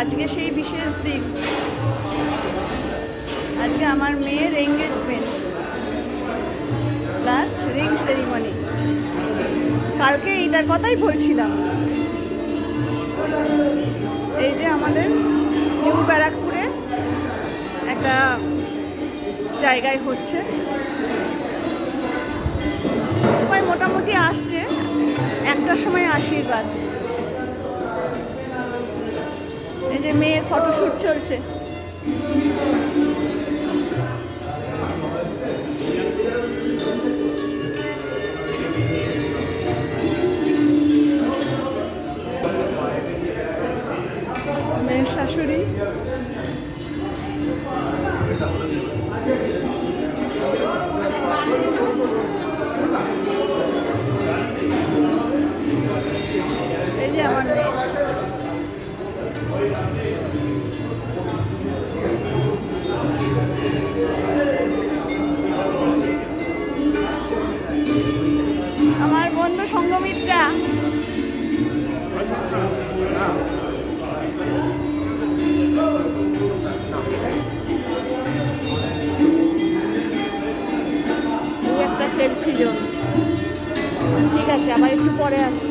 আজকে সেই বিশেষ দিন, আজকে আমার মেয়ের এঙ্গেজমেন্ট প্লাস রিং সেরিমনি। কালকে এইটার কথাই বলছিলাম। এই যে আমাদের নিউ ব্যারাকপুরে একটা জায়গায় হচ্ছে, সবাই মোটামুটি আসছে। একটার সময় আশীর্বাদ। এই যে মেয়ের ফটোশ্যুট চলছে। মেয়ের শাশুড়ি, এই যে আমার মেয়ে। আমার বন্ধু সঙ্গমিত্রা। একটা সেলফি জোন। ঠিক আছে, আবার একটু পরে আসছি।